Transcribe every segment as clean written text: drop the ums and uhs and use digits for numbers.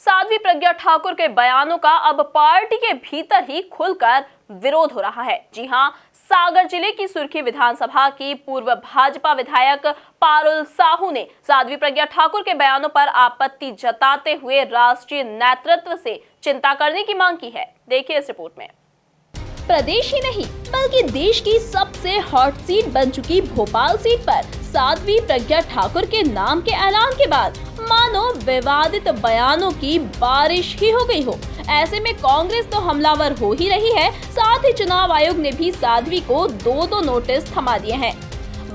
साध्वी प्रज्ञा ठाकुर के बयानों का अब पार्टी के भीतर ही खुलकर विरोध हो रहा है। जी हां, सागर जिले की सुर्खी विधानसभा की पूर्व भाजपा विधायक पारुल साहू ने साध्वी प्रज्ञा ठाकुर के बयानों पर आपत्ति जताते हुए राष्ट्रीय नेतृत्व से चिंता करने की मांग की है। देखिए इस रिपोर्ट में। प्रदेश ही नहीं बल्कि देश की सबसे हॉट सीट बन चुकी भोपाल सीट पर साध्वी प्रज्ञा ठाकुर के नाम के ऐलान के बाद मानो विवादित बयानों की बारिश ही हो गई हो। ऐसे में कांग्रेस तो हमलावर हो ही रही है, साथ ही चुनाव आयोग ने भी साध्वी को दो नोटिस थमा दिए हैं।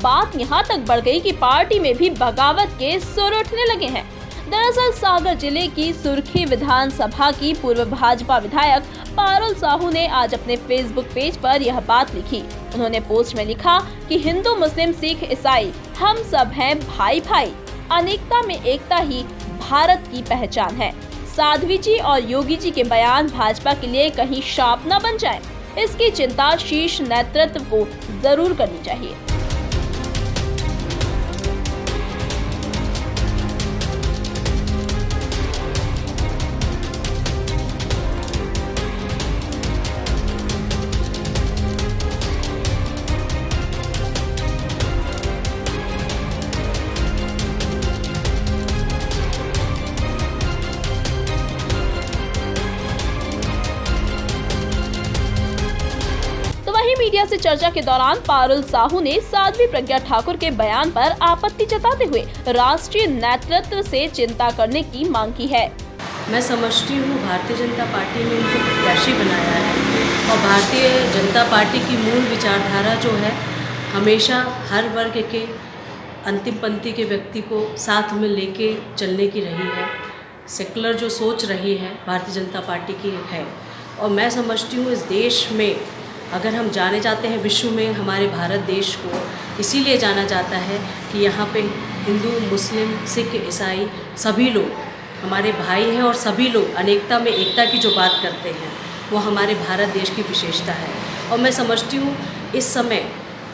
बात यहाँ तक बढ़ गई कि पार्टी में भी बगावत के सुर उठने लगे हैं। दरअसल सागर जिले की सुर्खी विधानसभा की पूर्व भाजपा विधायक पारुल साहू ने आज अपने फेसबुक पेज पर यह बात लिखी। उन्होंने पोस्ट में लिखा कि हिंदू, मुस्लिम, सिख, ईसाई हम सब हैं भाई भाई, अनेकता में एकता ही भारत की पहचान है। साध्वी जी और योगी जी के बयान भाजपा के लिए कहीं शाप न बन जाए, इसकी चिंता शीर्ष नेतृत्व को जरूर करनी चाहिए। वहीं मीडिया से चर्चा के दौरान पारुल साहू ने साध्वी प्रज्ञा ठाकुर के बयान पर आपत्ति जताते हुए राष्ट्रीय नेतृत्व से चिंता करने की मांग की है। मैं समझती हूँ भारतीय जनता पार्टी ने उनको प्रत्याशी बनाया है और भारतीय जनता पार्टी की मूल विचारधारा जो है हमेशा हर वर्ग के अंतिम पंक्ति के व्यक्ति को साथ में लेके चलने की रही है। सेकुलर जो सोच रही है भारतीय जनता पार्टी की है और मैं समझती हूँ इस देश में अगर हम जाने जाते हैं विश्व में, हमारे भारत देश को इसीलिए जाना जाता है कि यहाँ पे हिंदू, मुस्लिम, सिख, ईसाई सभी लोग हमारे भाई हैं और सभी लोग अनेकता में एकता की जो बात करते हैं वो हमारे भारत देश की विशेषता है। और मैं समझती हूँ इस समय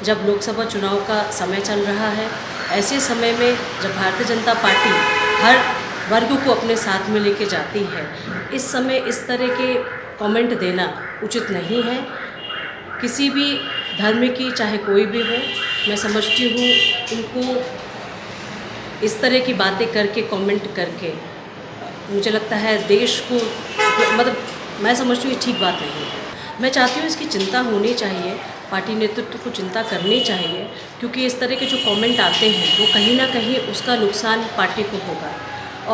जब लोकसभा चुनाव का समय चल रहा है, ऐसे समय में जब भारतीय जनता पार्टी हर वर्ग को अपने साथ में लेके जाती है, इस समय इस तरह के कमेंट देना उचित नहीं है। किसी भी धर्म की चाहे कोई भी हो, मैं समझती हूँ इनको इस तरह की बातें करके कमेंट करके मुझे लगता है देश को मतलब मैं समझती हूँ ये ठीक बात नहीं है। मैं चाहती हूँ इसकी चिंता होनी चाहिए, पार्टी नेतृत्व को चिंता करनी चाहिए, क्योंकि इस तरह के जो कमेंट आते हैं वो कहीं ना कहीं उसका नुकसान पार्टी को होगा।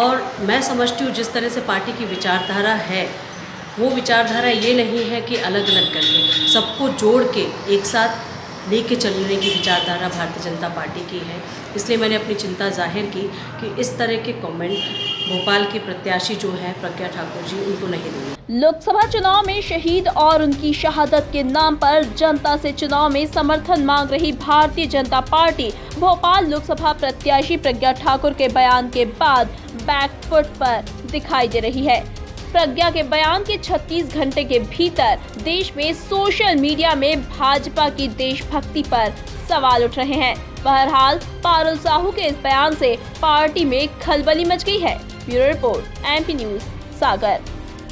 और मैं समझती हूँ जिस तरह से पार्टी की विचारधारा है वो विचारधारा ये नहीं है कि अलग अलग करके सबको जोड़ के एक साथ लेके चलने की विचारधारा भारतीय जनता पार्टी की है। इसलिए मैंने अपनी चिंता जाहिर की कि इस तरह के कमेंट भोपाल की प्रत्याशी जो है प्रज्ञा ठाकुर जी उनको नहीं देंगे। लोकसभा चुनाव में शहीद और उनकी शहादत के नाम पर जनता से चुनाव में समर्थन मांग रही भारतीय जनता पार्टी भोपाल लोकसभा प्रत्याशी प्रज्ञा ठाकुर के बयान के बाद बैकफुट पर दिखाई दे रही है। प्रज्ञा के बयान के 36 घंटे के भीतर देश में सोशल मीडिया में भाजपा की देशभक्ति पर सवाल उठ रहे हैं। बहरहाल पारुल साहू के इस बयान से पार्टी में खलबली मच गई है। ब्यूरो रिपोर्ट, MP न्यूज़, सागर।